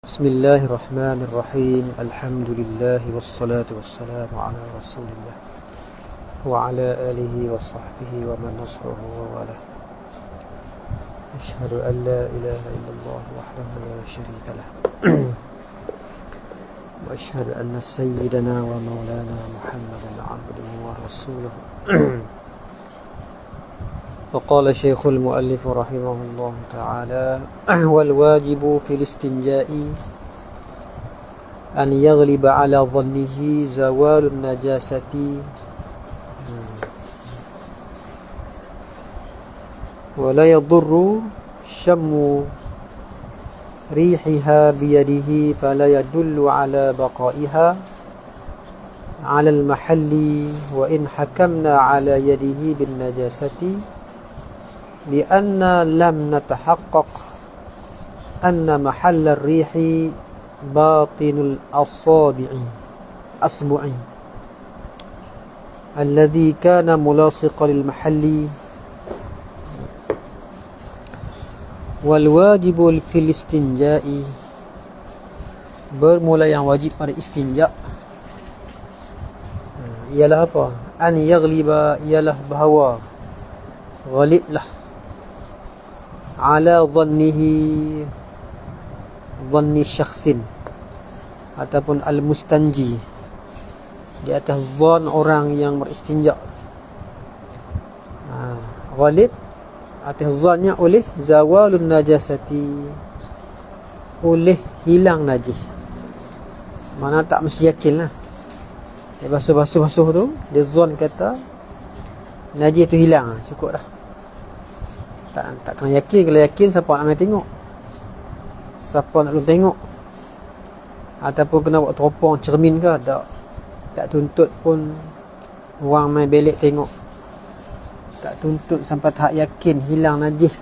بسم الله الرحمن الرحيم. الحمد لله والصلاة والسلام على رسول الله وعلى آله وصحبه ومن نصره ووالاه. أشهد أن لا إله إلا الله وحده لا شريك له وأشهد أن سيدنا ومولانا محمدا عبده ورسوله. فقال شيخ المؤلف رحمه الله تعالى: والواجب في الاستنجاء أن يغلب على ظنه زوال النجاسة ولا يضر شم ريحها بيده فلا يدل على بقائها على المحل وإن حكمنا على يده بالنجاسة لأن لم نتحقق أن محل الريح باطن الأصابع الذي كان ملاصقا للمحل. والواجب في الاستنجاء bermula yang wajib pada istinja ialah apa? An yaghliba, ialah bahawa ghaliblah ala dhannihi, dhanni syakhsin ataupun al-mustanji, di atas zon orang yang beristinja. Ghalib atas zannya oleh zawalun najasati, oleh hilang najis. Mana tak mesti yakin lah. Dia basuh tu, dia zon kata najis tu hilang, cukup dah. Tak kena yakin. Kalau yakin, siapa nak main tengok? Siapa nak tengok? Ataupun kena buat teropong cermin ke? Tak tuntut pun orang main belik tengok. Tak tuntut sampai tahap yakin hilang najis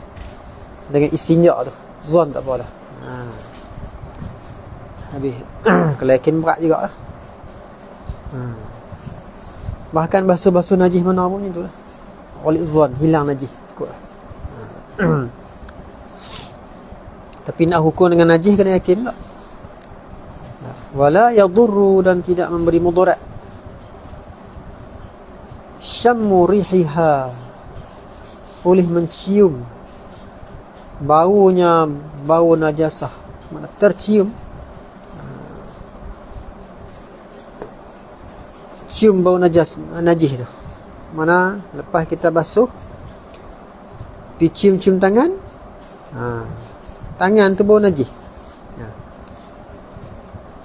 dengan istinja tu. Zon tak apa dah. Habis. Kalau yakin berat juga lah. Bahkan basuh-basuh najis mana pun itu lah. Oleh zon, hilang najis, cukup lah. Tapi nak hukum dengan najis kena yakin tak? Wala yadurru, dan tidak memberi mudarat. Syammu rihiha, oleh mencium baunya, bau najasah, mana tercium, cium bau najis tu. Mana lepas kita basuh, pergi cium tangan, tangan tu bau najis.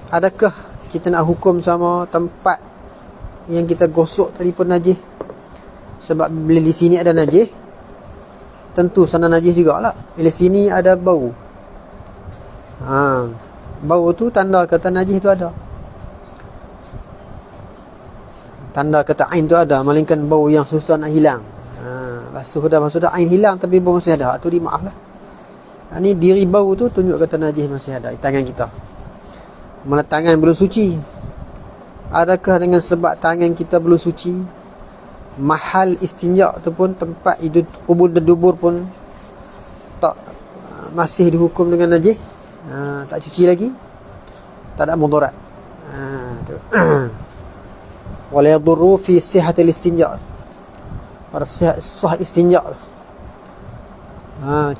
Adakah kita nak hukum sama tempat yang kita gosok tadi pun najis? Sebab bila di sini ada najis, tentu sana najis jugalah. Bila sini ada bau, bau tu tanda kata najis tu ada. Tanda kata ain tu ada, melainkan bau yang susah nak hilang. Basuh dah ain hilang tapi bau masih ada, tu dimaaf lah. Ni diri bau tu tunjuk kata najis masih ada di tangan kita. Mana tangan belum suci. Adakah dengan sebab tangan kita belum suci, mahal istinja tu pun, tempat kubur dan dubur pun tak, masih dihukum dengan najis? Tak cuci lagi, tak ada mudarat. Tu. Wala yadurru fi sihhatil istinja, pada sah istinja.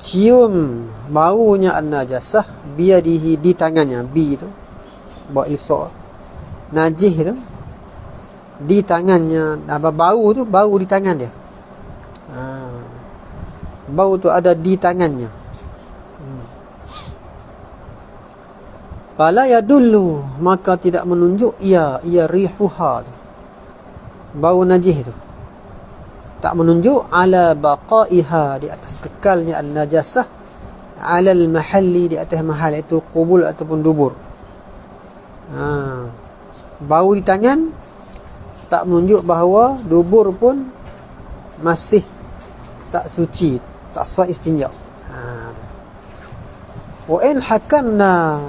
Cium baunya an-najasah biadihi, di tangannya. Bi tu buat ilsa, najis tu di tangannya. Bau tu, bau di tangan dia. Bau tu ada di tangannya. Fala yadullu, maka tidak menunjuk ia rihuha, bau najis tu tak menunjuk ala baqaiha, di atas kekalnya an-najasah, ala al-mahalli, di atas mahal, iaitu kubul ataupun dubur. Bau di tangan tak menunjuk bahawa dubur pun masih tak suci, tak sah istinja. Wa in hakamna,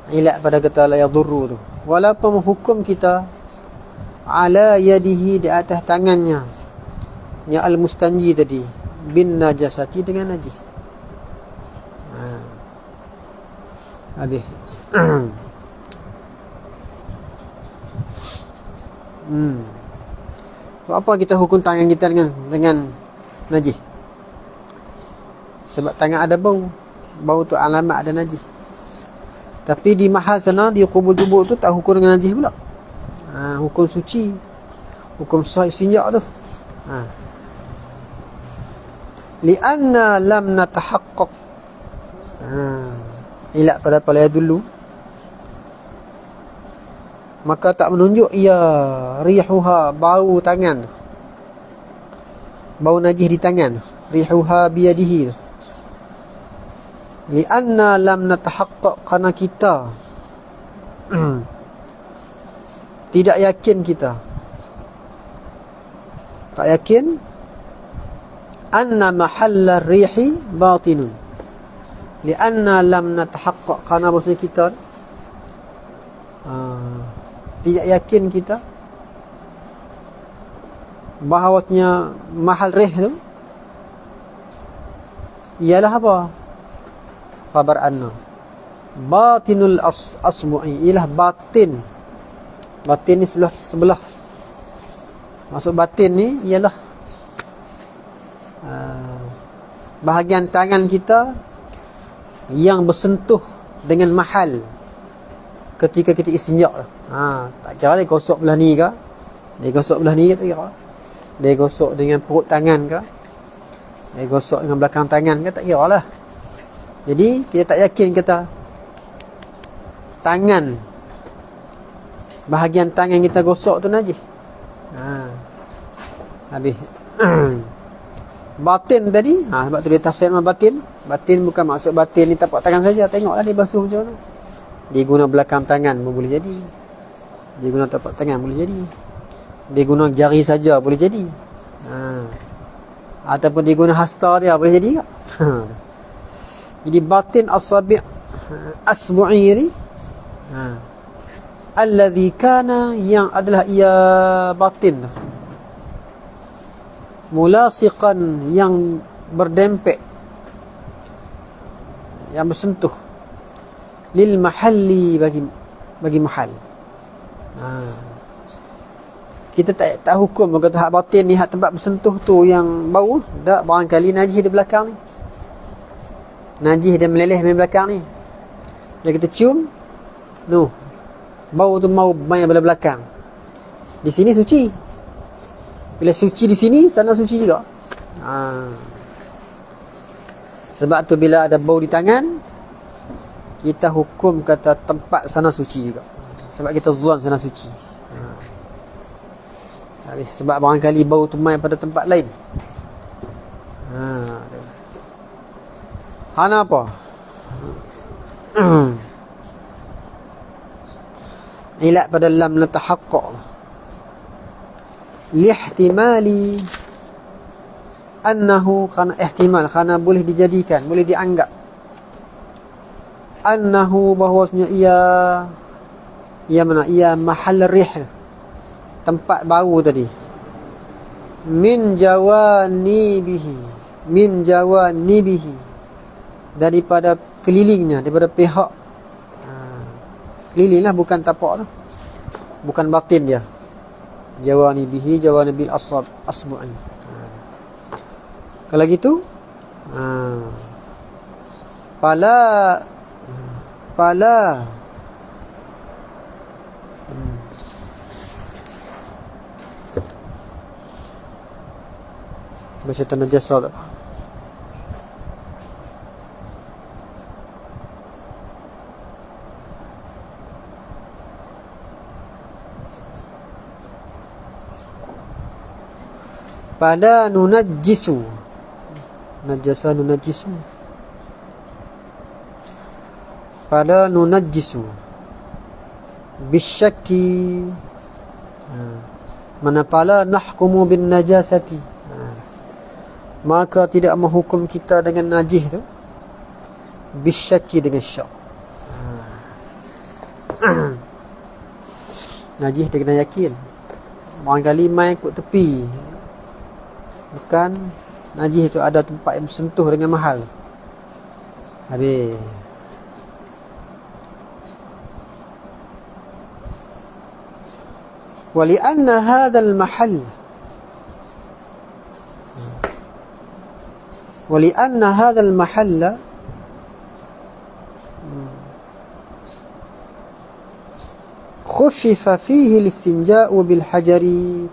ilat pada kata la yadurru tu, walaupun menghukum kita ala yadihi, di atas tangannya, yang al-mustanji tadi, bin najasati, dengan najis. Habis. Apa kita hukum tangan kita dengan najis? Sebab tangan ada bau. Bau tu alamat ada najis. Tapi di mahal sana, di kubur-kubur tu tak hukum dengan najis pula. Hukum suci. Hukum sahih istinja tu. Lianna lam natahaqqaq. Ilat pada palaya dulu. Maka tak menunjuk ia rihuha, bau tangan. Bau najis di tangan. Rihuha biyadihi. Lianna lam natahaqqaq, kerana kita tidak yakin kita. Tak yakin anna mahalla rihi batinun. Lianna lam natahaqqaq, kerana maksudnya kita tidak yakin kita bahawasanya mahal rih tu ialah apa? Khabar anna batinul asmu'i, ialah batin. Batin ni sebelah. Maksud batin ni ialah bahagian tangan kita yang bersentuh dengan mahal ketika kita istinja. Tak kira dia gosok belah ni ke, dia gosok belah ni ke, tak kira. Dia gosok dengan perut tangan ke, dia gosok dengan belakang tangan ke, tak kira lah. Jadi kita tak yakin kata tangan, bahagian tangan kita gosok tu najis. Habis. Batin tadi, sebab tu dia tafsir nama batin. Batin bukan maksud batin ni tapak tangan saja. Tengoklah dia basuh macam mana. Dia guna belakang tangan pun boleh jadi. Dia guna tapak tangan boleh jadi. Dia guna jari saja boleh jadi. Ataupun dia guna hasta dia boleh jadi tak? Jadi batin asabi' asbu'i ni alladhi kana, yang adalah ia batin tu, mulasiqan, yang berdempet, yang bersentuh, lil mahalli, bagi mahal. Kita tak hukum kata hak batin ni, hak tempat bersentuh tu yang bau. Tak, barangkali najis di belakang ni, najis dia meleleh di belakang ni. Bila kita cium, bau tu mau main pada belakang. Di sini suci. Bila suci di sini, sana suci juga. Sebab tu bila ada bau di tangan, kita hukum kata tempat sana suci juga. Sebab kita zon sana suci. Sebab barangkali bau tu main pada tempat lain. Hana apa? Ilat pada lam natahaqqaq, lihtimali annahu, kerana ihtimal, kerana boleh dijadikan, boleh dianggap, annahu, bahawasanya ia mana, ia mahal rih, tempat bau tadi, min jawanibihi, daripada kelilingnya, daripada pihak keliling lah, bukan tapak tu, bukan batin dia. Jawanibihi, jawanibil asbu'an. Kalau gitu, pala baca tanda jasa tak? Pada nunajjisu, najasa nunajjisu, pada nunajjisu bisyakki, manapala nahkumu bin najasati, maka tidak menghukum kita dengan najis tu, bisyakki, dengan syak. Najis dia kena yakin. Barangkali main kot tepi, bukan najis itu ada tempat yang bersentuh dengan mahal. Habis. ولأن هذا المحل ولأن هذا المحل خفف فيه الاستنجاء بالحجر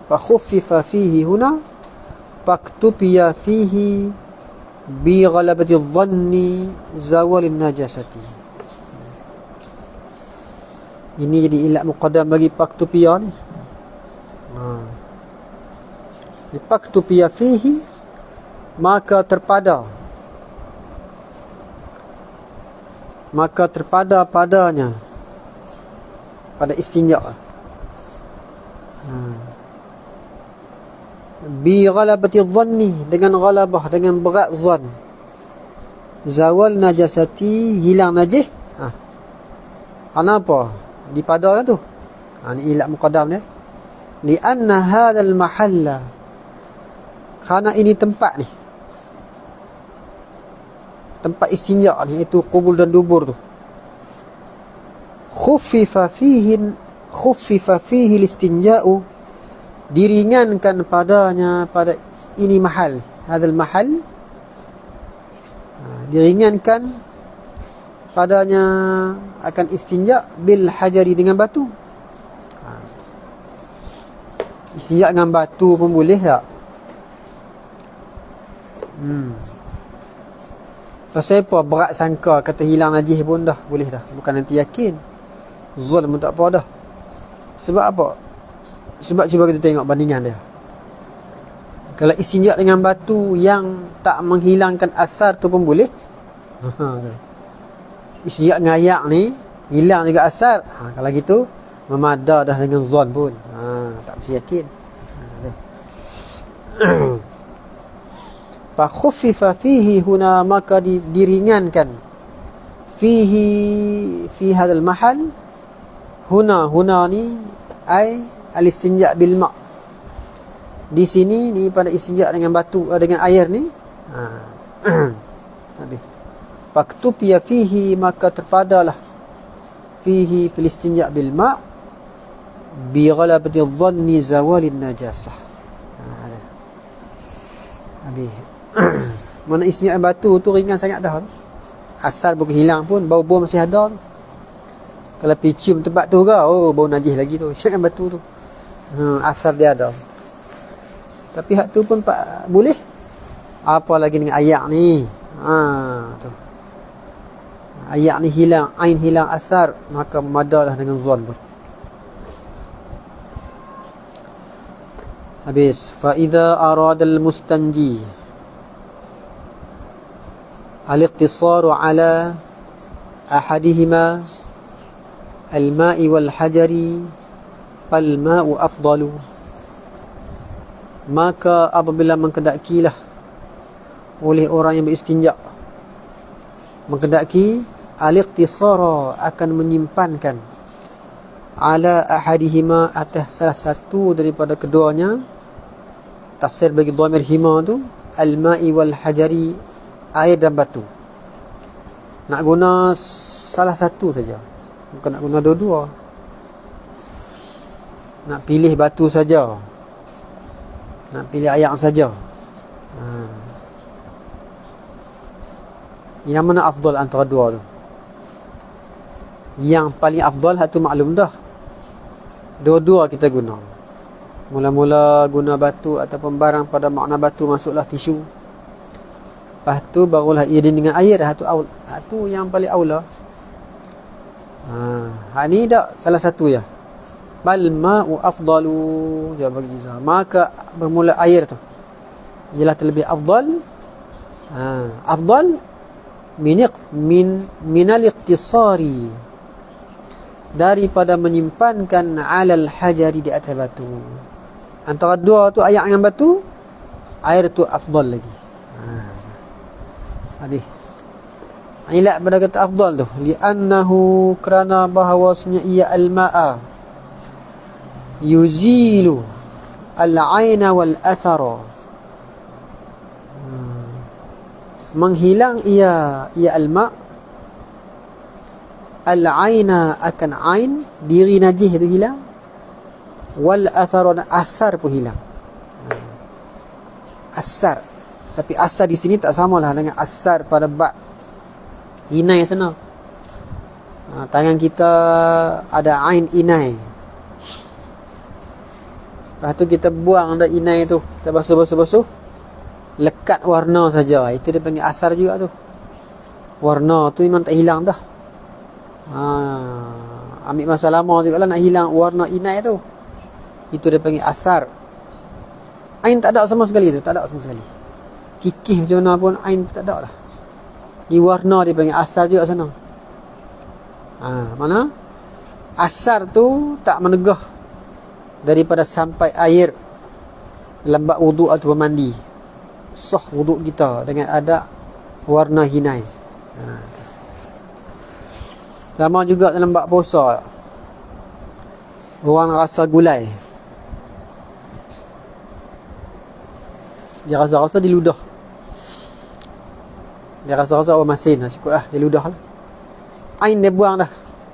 فخفف فيه هنا فاكتفي فيه بغلبة الظن زوال النجاسة. Ini jadi ilat muqaddam bagi paktupia ni. Paktupia fihi, maka terpada padanya, pada istinja. Bi ghalabati dhanni, dengan ghalabah, dengan berat zan. Zawal najasati, hilang najis. Kenapa dipada tu? Ni ilat muqaddam ni. Lianna hadzal mahalla, kerana ini tempat ni, tempat istinja ni, itu qubul dan dubur tu. Khuffifa fihi listinja'u, diringankan padanya, pada ini mahal, hadzal mahal, diringankan padanya akan istinja bil hajari, dengan batu. Istinja dengan batu pun boleh tak? Pasal apa berat sangka kata hilang najis pun dah boleh dah, bukan nanti yakin. Zul pun tak apa dah. Sebab apa? Sebab cuba kita tengok bandingan dia. Kalau istinja dengan batu yang tak menghilangkan asar tu pun boleh. Istinja dengan ayak ni hilang juga asar. Kalau gitu memada dah dengan zon pun. Tak mesti yakin. Fa khuffifa fihi huna, maka diringankan fi hadzal mahal. Huna ni ai al-istinja bil ma'. Di sini ni pada istinja dengan batu, dengan air ni. Habis. Faktubiya fihi, maka terpadalah fihi fil istinja bil ma' bi ghalabati dhanni zawalin najasah. Habis. Mana istinja batu tu ringan sangat dah. Asal bukan hilang pun, bau-bau masih ada tu. Kalau pergi cium tempat tu ke, bau najis lagi tu. Istinja batu tu, asal dia ada. Tapi hak tu pun boleh. Apa lagi dengan ayak ni? Tu. Ayak ni hilang, ain hilang asar, maka memadalah dengan zon pun. Habis. Fa idza arada al-mustanji al-iqtisaru ala ahadihima al-ma'i wal-hajari fal-ma'u afdalu, maka apabila mengkedakilah oleh orang yang beristinja, mengkedaki al-iqtisara, akan menyimpankan ala ahadihima, atas salah satu daripada keduanya. Tafsir bagi dhamir hima tu al-ma'i wal-hajari, air dan batu. Nak guna salah satu saja, bukan nak guna dua-dua. Nak pilih batu saja, nak pilih air saja. Yang mana afdal antara dua tu? Yang paling afdal hatu maklum dah, dua-dua kita guna. Mula-mula guna batu ataupun barang pada makna batu, masuklah tisu. Lepas tu barulah ia dengan air. Hatu yang paling aula. Hak ni tak salah satu ya. Bal ma'u afdalu, jawab bagi Jiza. Maka bermula air tu ialah terlebih afdal. Afdal minal iqtisari, daripada menyimpankan alal hajari, di atas batu. Antara dua tu, air dengan batu, air tu afdal lagi. Habis. Ilat pada kata afdal tu, li'annahu, kerana bahawasanya ia al-ma'a yuzilu al-aina wal-athara, menghilang ia al-ma', al-aina akan ain, diri najis itu hilang, Wal atharu, asar pun hilang. Asar. Tapi asar di sini tak samalah dengan asar pada bab inai sana. Tangan kita ada ain inai. Lepas tu kita buang dah inai tu. Kita basuh. Lekat warna saja. Itu dia panggil asar juga tu. Warna tu memang tak hilang dah. Ambil masa lama juga lah nak hilang warna inai tu. Itu dia panggil asar. Ain tak ada sama sekali tu. Tak ada sama sekali. Kikih macam mana pun ain tak ada lah. Di warna dia panggil asar juga sana. Mana? Asar tu tak menegah daripada sampai air dalam bab wuduk atau mandi. Sah wuduk kita dengan ada warna hinai. Sama juga dalam bab puasa. Orang rasa gulai. Dia rasa-rasa di ludah. Dia rasa-rasa masin lah. Cukup lah. Dia ludah lah. Ain dia buang dah.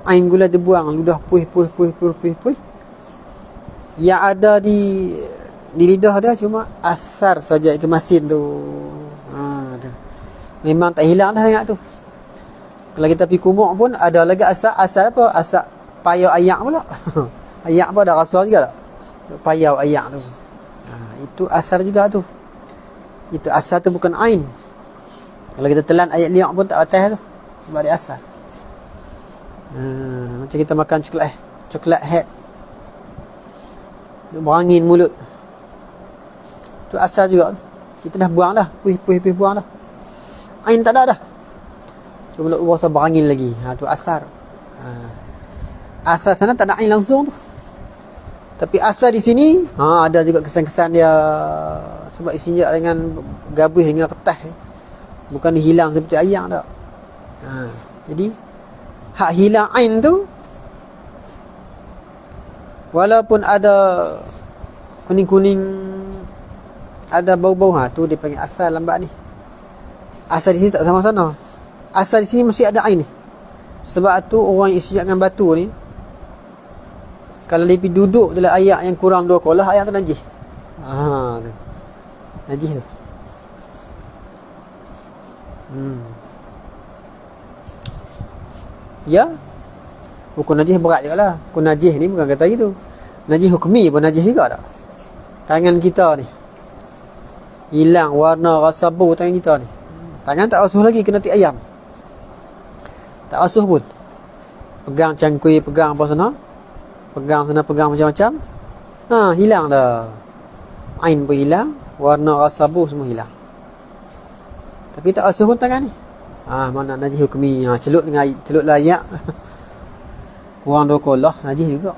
Ain gulai dia buang. Ludah puih. Yang ada di lidah dia cuma asar saja itu masin tu. Tu. Memang tak hilang dah sangat tu. Kalau kita pergi kumuk pun ada lagi asar apa? Asar payau ayak pula. Ayak pun ada rasa juga tak? Payau ayak tu. Itu asar juga tu. Itu asar tu bukan ain. Kalau kita telan ayat liak pun tak atas tu. Sebab dia asar. Macam kita makan coklat hat. Berangin mulut. Tu asar juga. Kita dah buang dah. Puih buang dah. Ain tak ada dah. Cuma nak rasa berangin lagi. Tu asar. Asar sana tak ada ain langsung tu. Tapi asar di sini ada juga kesan-kesan dia. Sebab isinya dengan gabuh hingga kertas. Bukan hilang seperti ayam tak. Jadi hak hilang ain tu, walaupun ada kuning-kuning, ada bau-bau, tu dia panggil asal lambat ni. Asal di sini tak sama sana. Asal di sini mesti ada ain ni. Sebab tu orang yang isyak dengan batu ni, kalau dia pergi duduk dalam ayak yang kurang 2 kolah, ayak tu najis. Tu. Najis tu. Ya. Hukum najis berat juga lah. Hukum najis ni bukan kata gitu. Najis hukmi pun najis juga tak. Tangan kita ni hilang warna rasa bau tangan kita ni. Tangan tak basuh lagi kena tik ayam. Tak basuh pun. Pegang cangkui, pegang apa sana. Pegang sana, pegang macam-macam. Hilang dah. Ain pun hilang. Warna rasa bau semua hilang. Tapi tak basuh pun tangan ni. Mana najis hukmi. Celup dengan celup layak. Kurang 2 kolah, najis juga.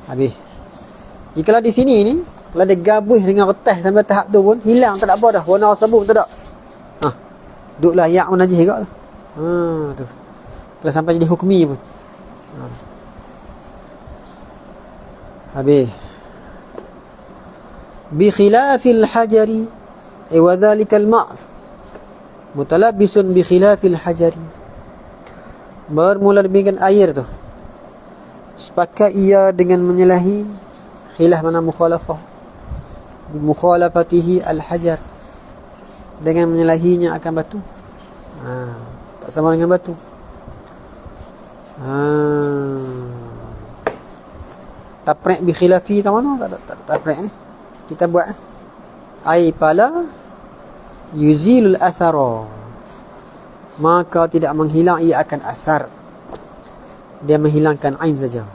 Habis. Kalau di sini ni, kalau dia gabuh dengan kertas sampai tahap tu pun, hilang tak ada apa dah. Warna rasa bau tak ada. Duk layak pun najis juga tu. Tu. Kalau sampai jadi hukmi pun. Habis. Bi khilafil hajari wa dhalikal ma' mutalabbisun bi khilafil hajari. Bermula demikian air tu. Sepakat ia dengan menyalahi khilaf mana mukhalafah. Bi mukhalafatihi al-hajar. Dengan menyalahinya akan batu. Tak sama dengan batu. Taprek bi khilafi tak mana? Tak taprek ni. Kita buat ai pala yuzilul athara, maka tidak menghilang, ia akan asar. Dia menghilangkan ain saja.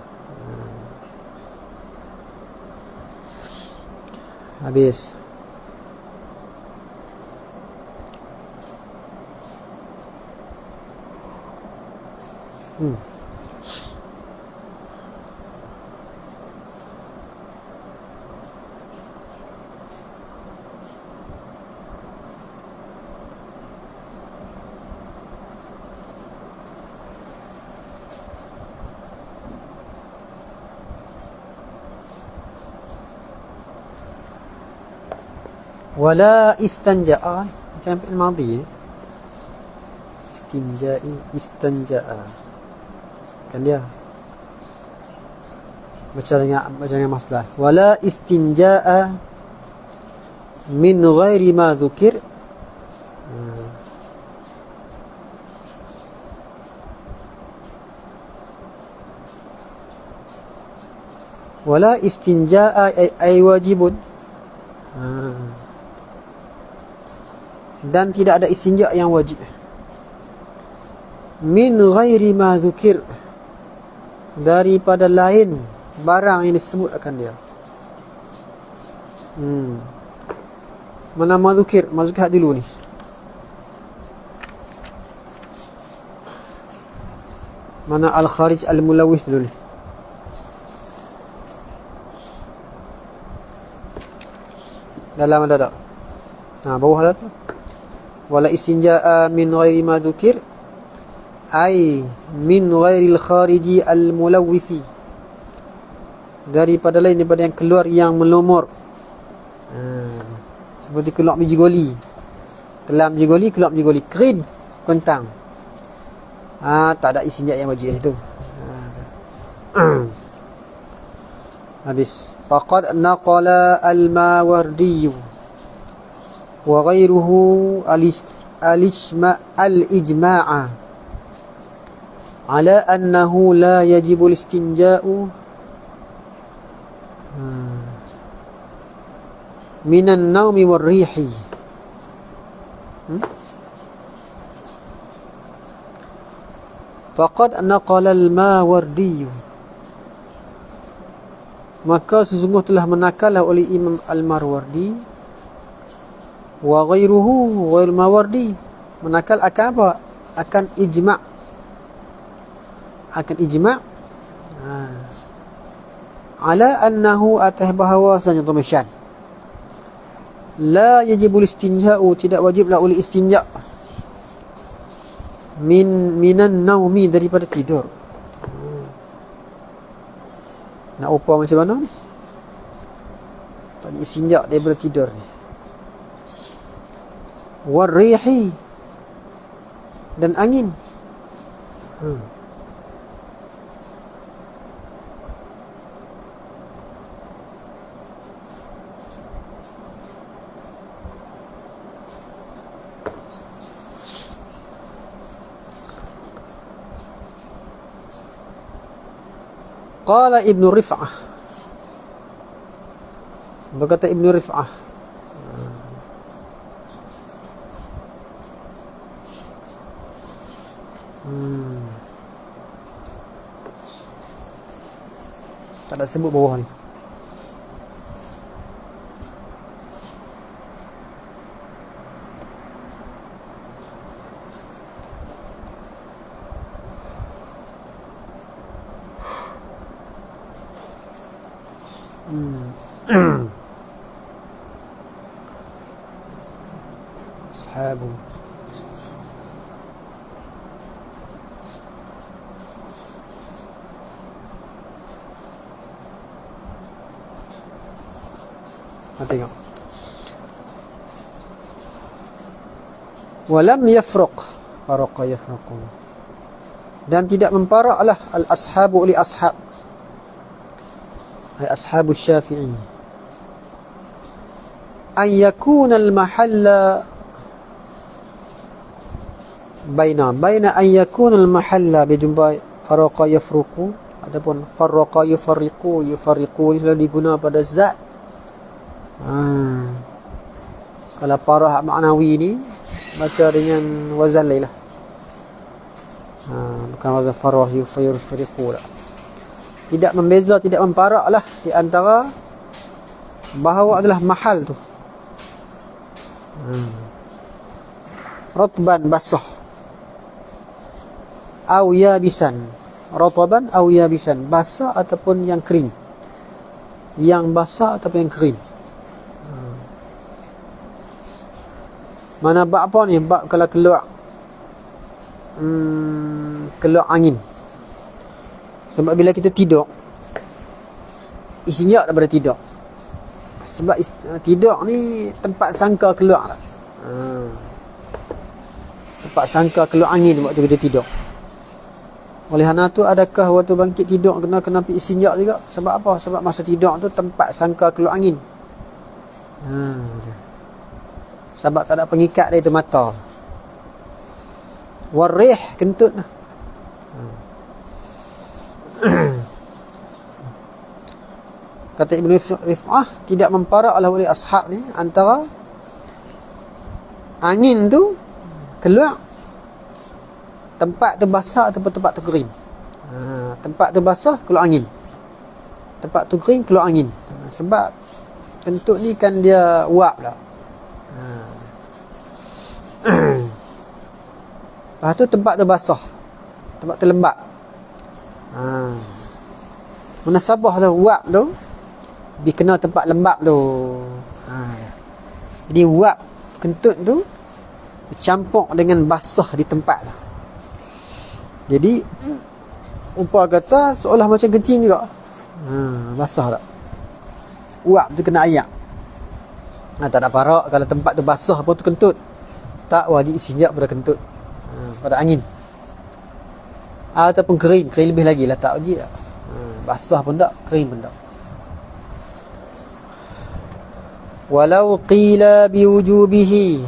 Habis. Wala istanja'a, macam fi'il madhi. Istinja'i, istanja'a. Kan dia baca dengan masdar. Wala istinja'a min ghairi ma dzukir. Wala istinja'a ay wajibun. Dan tidak ada istinja' yang wajib. Min ghairi ma dzukir, daripada lain barang yang disebut akan dia. Mana ma dzukir? Ma dzukir dulu ni. Mana al-kharij al-mulawwith dulu ni. Dalam ada tak? Bawah ada tu. Wala istinja'a min ghairi ma dzukir ay min ghairil khariji al mulawwithi, daripada lain daripada yang keluar yang melumur. Seperti keluar biji goli, kelam biji goli, keluar biji goli, kerin, kentang. Tak ada istinja' yang wajib itu. Habis. Faqad naqala al-Mawardi wa ghayruhu al-ijma'a ala annahu la yajibu al-istinja'u minan nawmi war-rihi. Faqad naqala al-Mawardi, maka sesungguh telah menakallah oleh Imam Al-Mawardi, wa ghairuhu ghair Mawardi, menakal akan apa? Akan ijma'. Akan ijma' ala annahu, atas bahawasanya tumasyan, la yajibul istinja'u, tidak wajiblah oleh istinja' minan naumi, daripada tidur. Nak upah macam mana ni? Tak istinja' daripada tidur ni. Warrihi, dan angin. Qala Ibnu Rif'ah, berkata Ibnu Rif'ah, tak ada sebut bawah ni. Ashabu tengok. Walam yafruq, faraqa yafruqu, dan tidak memparaklah al-ashabu li ashab, ay ashabu Syafi'i, an yakuna al-mahalla baina an yakuna al-mahalla, berjumpa faraqa yafruqu. Adapun faraqa yufarriqu ni selalu diguna pada zat. Kalau parah maknawi ni baca dengan wazan lain lah. Bukan wazan farah yufarriqu lah. Tidak membeza, tidak memparak lah di antara bahawa adalah mahal tu. Ratban, basah, au yabisan, rataban au yabisan, basah ataupun yang kering, yang basah ataupun yang kering. Mana bab apa ni? Bab kalau keluar keluar angin. Sebab bila kita tidur, istinja' daripada tidur. Sebab tidur ni tempat sangka keluar lah. Tempat sangka keluar angin waktu kita tidur. Oleh kerana tu, adakah waktu bangkit tidur kena istinja juga? Sebab apa? Sebab masa tidur tu tempat sangka keluar angin. Sebab tak ada pengikat dia tu mata. Warih, kentut lah. Kata Ibn Rif'ah, tidak memparaklah oleh ashab ni antara angin tu keluar, tempat tu basah ataupun tempat tu kering. Tempat tu basah, keluar angin. Tempat tu kering, keluar angin. Sebab kentut ni kan dia uap lah. Lepas tu tempat tu basah, tempat tu lembab. Munasabah tu uap tu dikena tempat lembab tu. Jadi uap kentut tu bercampur dengan basah di tempat tu. Jadi umpah kata seolah macam kencing juga. Basah tak? Uap tu kena ayak. Tak ada parak kalau tempat tu basah apa tu kentut. Tak wajib istinja pada kentut. Pada angin. Ataupun kering lebih lagi lah, tak wajib tak. Basah pun tak, kering pun tak. Walau qila biwujubihi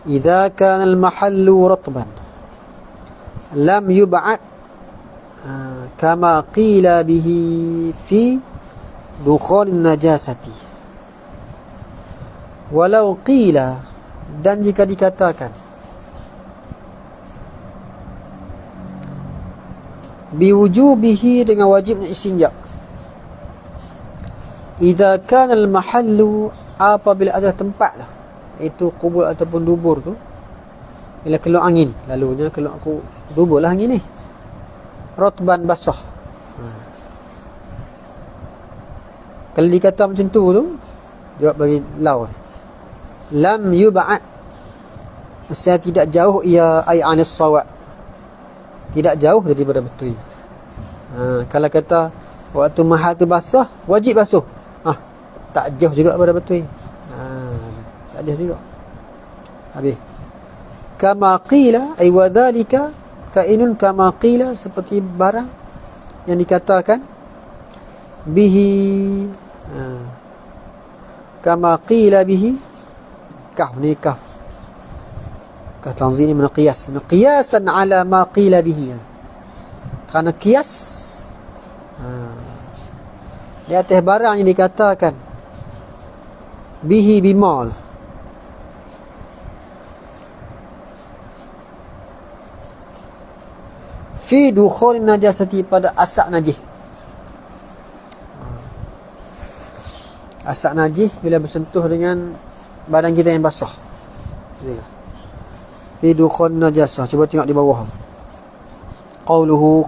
idza kana al-mahallu ratban lam yub'ad kama qila bihi fi dukhul najasati. Walau qila, dan jika dikatakan, biwujubihi, dengan wajibnya istinja, idza kana al-mahallu, apabila ada tempat lah, itu kubur ataupun dubur tu, bila keluar angin, lalunya keluar dubur lah angin ni, ratban, basah. Kalau dikata macam tu jawab bagi lau, lam yub'ad, maksudnya tidak jauh ia ay anis sawab, tidak jauh daripada betul. Kalau kata waktu mahal tu basah, wajib basuh, tak jauh juga daripada betul. Tak jauh juga. Habis. Kama qila ay wa dhalika kainun kama qila, seperti barang yang dikatakan bihi, kama qila bihi, kaf ni kaf tanzini min qiyas, qiyasan ala ma qila bihi, kerana qiyas di atas barang yang dikatakan bihi, bimal, fi dukhul najasati, pada asap najis. Asap najis bila bersentuh dengan badan kita yang basah. Fi dukhul najasah. Cuba tengok di bawah. Qauluhu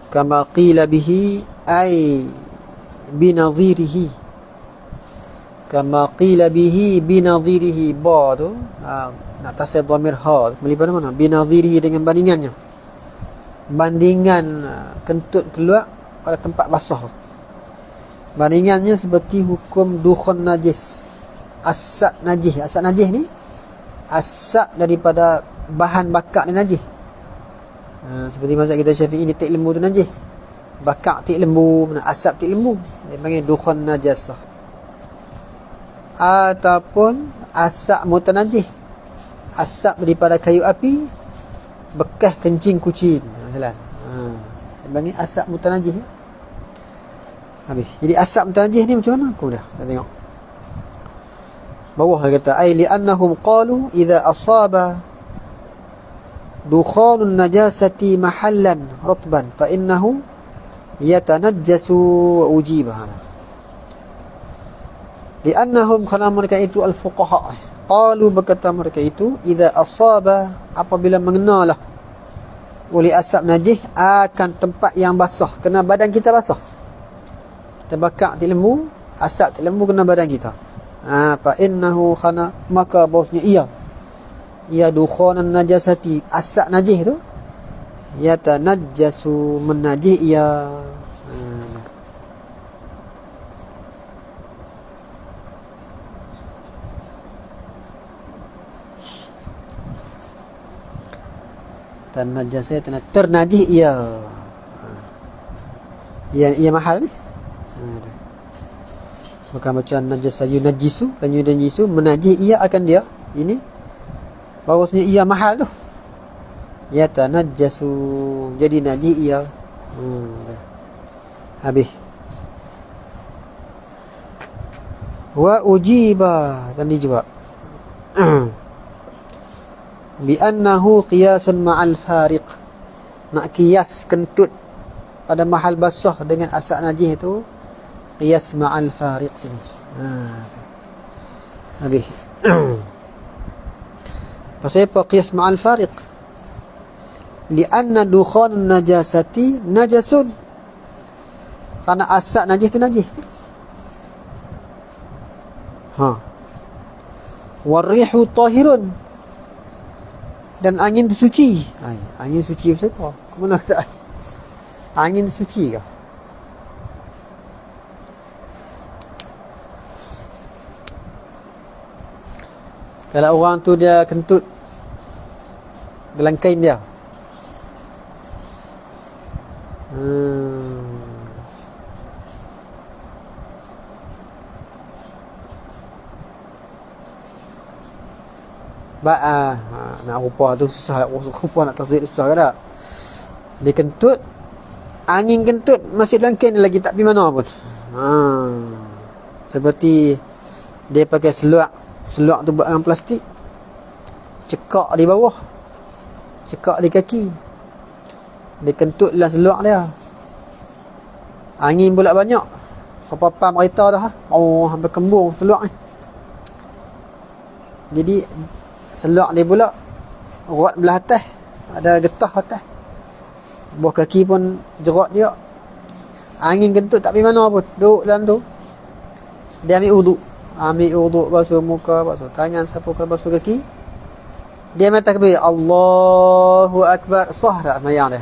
kama qila bihi ay binadhirihi. Kama qila bihi binadhirihi. Ba tu nak tasir dhamir ha, kembali pada mana? Binadhirihi, dengan bandingannya. Bandingan kentut keluar pada tempat basah. Bandingannya seperti hukum dukhun najis, asap najis. Asap najis ni asap daripada bahan bakar ni najis. Seperti mazhab kita Syafi'i ni, tik lembu tu najis. Bakar tik lembu, asap tik lembu, dia panggil dukhun najasah. Ataupun asap mutanajis, asap daripada kayu api, bekas kencing kucing, dia panggil asap mutanajis. Habis. Jadi asap mutanajis ni macam mana? Aku dah tengok bawah dia kata ay li'annahum qalu idza asaba dukhulun najasati mahallan ratban fa innahu yatanajjasu wa ujibaha. Li'annahum, kerana mereka itu al-fuqaha, qalu, berkata mereka itu, idza asaba, apabila mengenalah oleh asap najis akan tempat yang basah, kena badan kita basah. Kita bakar tik lembu, asap tik lembu kena badan kita. Fa innahu, khana, maka bahawasanya ia dukhunan najasati, asap najis tu, yatanajjasu, menajis ia. Tanajasa ternajis ia. Ia mahal ni. Bukan macam najasa yunajisu dan yunajisu, menajis ia akan dia. Ini bahawasanya ia mahal tu. Ya tanajasu, jadi najis ia. Habis. Wa ujiba, dan dijawab bi annahu qiyasun ma'al fariq. Nak qiyas kentut pada mahal basah dengan asap najis itu, qiyas ma'al fariq sini. Habis. Pasal apa qiyas ma'al fariq? Lianna dukhan najasati najasun. Karena asap najis itu najis. Warihu tahirun, dan angin itu suci. Angin suci apa? Ke mana kata angin suci ke? Kalau orang tu dia kentut dalam kain dia, nak rupa tu susah, rupa nak taswir susah ke tak? Dia kentut, angin kentut masih dalam kain lagi, tak pergi mana pun. Seperti dia pakai seluar tu buat dengan plastik, cekak di bawah, cekak di kaki, dia kentut dalam seluar dia, angin pula banyak, sepapam kereta dah, hampir kembung seluar ni. Jadi seluar dia pula rot belah atas, ada getah atas, buah kaki pun jerat dia. Angin kentut tak pergi mana pun, duduk dalam tu. Dia ambil uduk, basuh muka, basuh tangan, sapukan, basuh kaki. Dia main takbir, Allahu Akbar, sah tak semayang dia?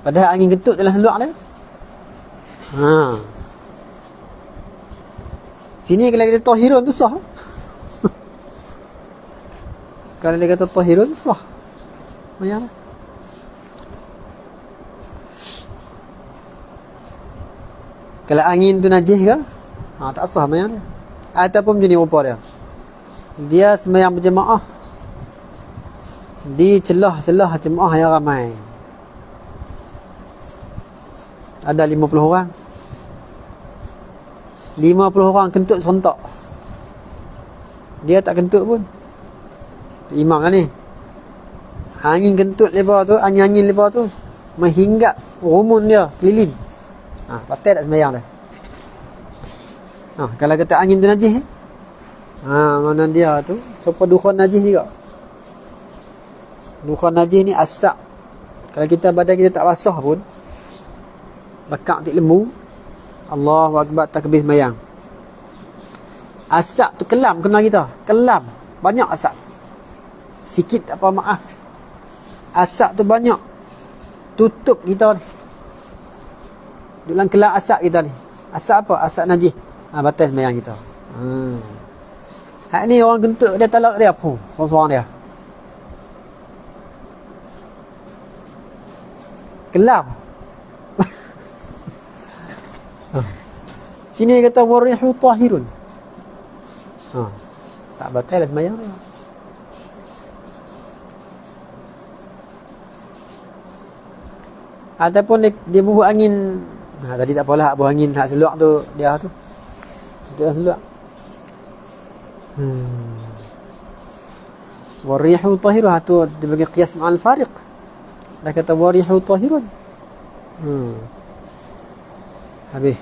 Padahal angin kentut dalam seluar dia. Sini kalau kita tahirun tu sah. Kalau dia kata tahirun sah, semayang dia. Kalau angin tu najis ke, tak sah semayang dia. Ataupun macam ni rupa dia, dia semayang berjemaah di celah-celah jemaah yang ramai, ada 50 orang, 50 orang kentut serentak, dia tak kentut pun. Imam kan ni, angin kentut lepas tu, angin-angin lepas tu menghinggap rumun dia keliling, batal tak sembahyang dia. Kalau kata angin tu najis, mana dia tu siapa dukhan najis juga. Dukhan najis ni asap, kalau kita badan kita tak basah pun, bekak tik lembu, Allahu Akbar, takbir sembahyang, asap tu kelam kena kita, kelam banyak asap, sikit tak apa maaf, asap tu banyak tutup kita ni, dalam kelam asap kita ni. Asap apa? Asap najis, batas sembahyang kita. Hak ni orang kentut dia talak dia apa? Sorang-sorang dia kelam. Sini kata warihu tahirun, tak batal sembahyang dia. Ataupun dia buah angin, tadi tak apalah, buah angin hak seluar tu, dia tu dia seluar. Warihu tahirun, tu dia bagi qiyas ma'al fariq. Dah kata warihu tahirun. Habis.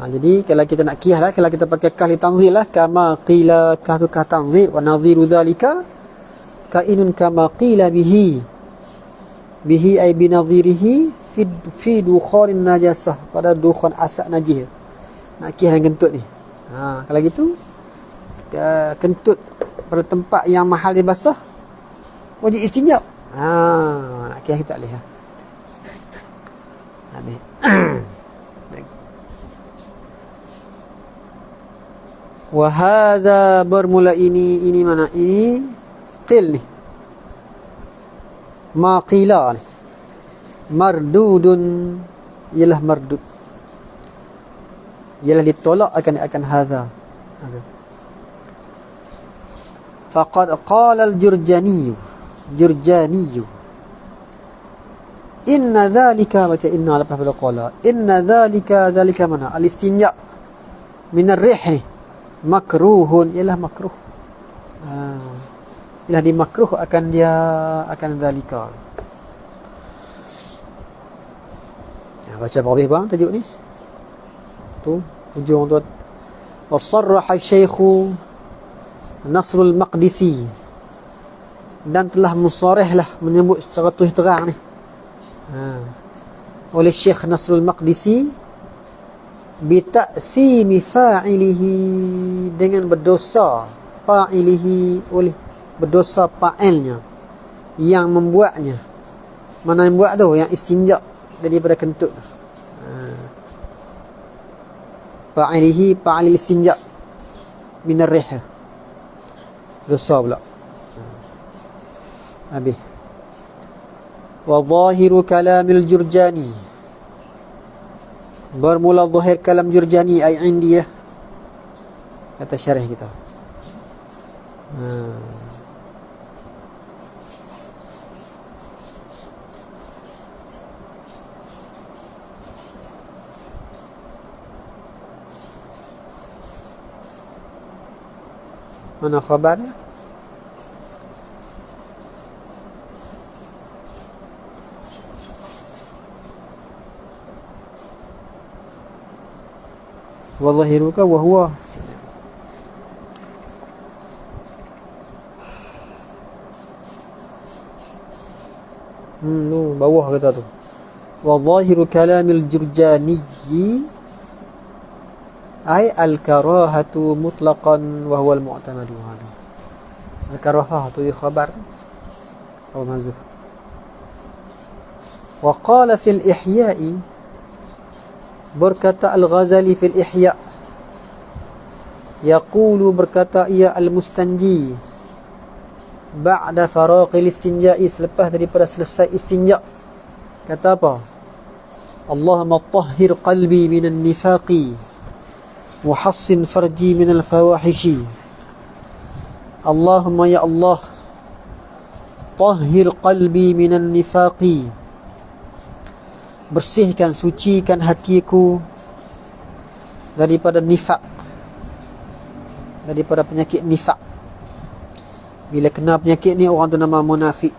Jadi kalau kita nak qiyas lah, kalau kita pakai kah li tanzil lah, kama qila, kah tu kah tanzil, wa nadhiru dhalika kainun kama qila bihi ay binadhirihi fi dukhanin najasah, pada dukhan asap najis. Nak qiyas dengan kentut ni, Kalau gitu kentut pada tempat yang mahal dia basah, wajib istinja. Nak kira kita tak boleh. Habis. Wahada bermula ini mana? Ini qil ni. Ma qila ni. Mardudun ialah mardud. Ialah ditolak akan hadha. Faqad qala al-Jurjani inna dhalika, baca inna lepas pada qala, inna dhalika mana? Al-istinja min ar-rih ni makruhun, ialah makruh. Ialah dimakruh akan dhalika. Baca apa bang tajuk ni? Tu hujung tu. Wasarraha Syekh Nasrul Maqdisi, dan telah musarihlah menyebut secara terus terang ni oleh Syekh Nasrul Maqdisi bi ta'thimi fa'ilihi, dengan berdosa fa'ilihi, oleh berdosa fa'ilnya, yang membuatnya. Mana yang buat tu? Yang istinja daripada kentut. Fa'ilihi, fa'il istinja min ar-rih, dosa pula. Habis. Wa zahiru kalamil Jurjani, bermula zahir kalam Jurjani ai indi, kata syarah kita. Mana khabarnya? Wallahiruka wa huwa. Bawah kata tu. Wa zahiru kalamil Jurjani ay al-karahatu mutlaqan wa huwa al-mu'tamadu. Al-karahah tu khabar atau mazuf. Wa qala fil ihya'i, berkata Al-Ghazali fil ihya', yaqulu, berkata ia, al-mustanji ba'da faraqil istinja'i, selepas daripada selesai istinja', kata apa? Allahumma tahhir qalbi minan nifaqi wa hassin farji minal fawahishi. Allahumma ya Allah, tahhir qalbi minan nifaqi, bersihkan, sucikan hatiku daripada nifaq, daripada penyakit nifaq. Bila kena penyakit ni, orang tu nama munafik.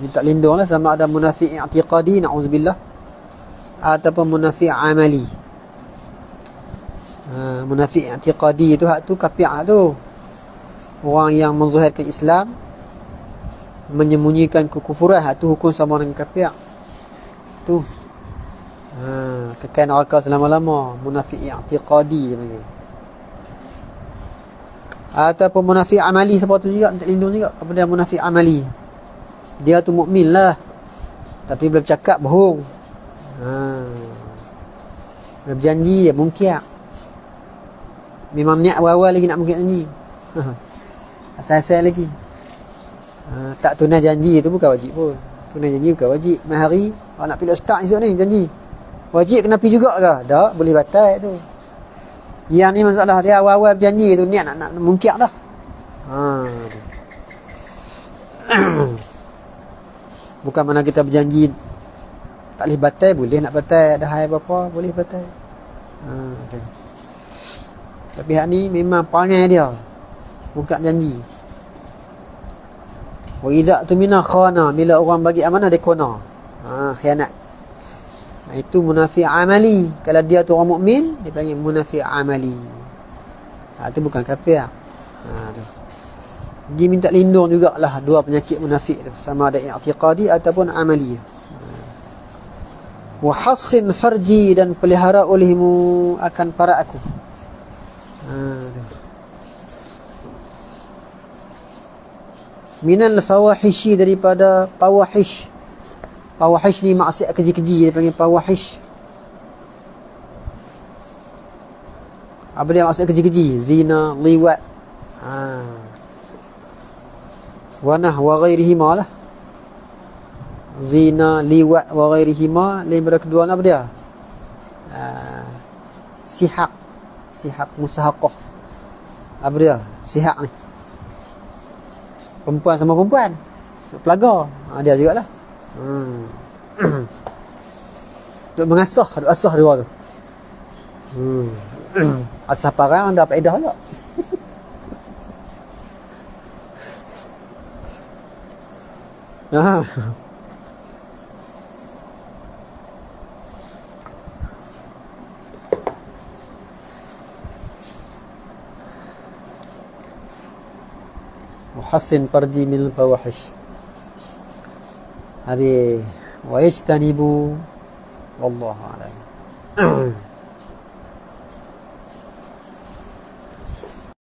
Minta lindung lah, sama ada munafik i'tiqadi, na'udzubillah, ataupun munafik amali. Munafik i'tiqadi tu, hak tu kafir tu. Orang yang menzahirkan Islam, menyembunyikan kekufuran, hak tu hukum sama dengan kafir. Tu kekal neraka selama-lama, munafik i'tiqadi dia panggil. Ataupun munafik amali, sebab tu juga minta lindung juga. Apa dia munafik amali? Dia tu mukmin lah, tapi bila bercakap bohong. Bila berjanji dia mungkir. Memang niat awal lagi nak mungkir janji. Asal-asal lagi. Tak tunai janji tu bukan wajib pun. Tunai janji bukan wajib. Mai hari awak nak pilih ustaz esok ni janji, wajib kena pergi juga ke? Tak, boleh batal tu. Yang ni masalah dia, awal-awal berjanji tu niat nak mungkir dah. Bukan mana kita berjanji tak boleh batal, boleh nak batal, ada hal apa boleh batal. Tapi hak ni memang perangai dia, buka janji. Wa idza tumina khana, bila orang bagi amanah dia kona. Khianat. Itu munafik amali. Kalau dia tu orang mukmin, dia panggil munafik amali. Itu bukan kafir. Dia minta lindung jugalah dua penyakit munafik tu, sama ada i'tiqadi ataupun amali. Wa hassin farji, dan pelihara olehmu akan para aku. Minal fawahishi, daripada fawahish. Fawahish ni maksiat keji-keji, dia panggil fawahish. Apa dia maksud keji-keji? Zina, liwat, wanah wa ghairihima lah. Zina, liwat wa ghairihima. Lain pada kedua apa dia? Sihak. Sihak, musahaqah. Apa dia? Sihak ni perempuan sama perempuan, pelaga, dia jugalah. Duk mengasah, duk asah dua tu. Asah parang dah faedah pula. Muhassin farji min fawahish. Habis wa yajtanibu wallahu a'lam.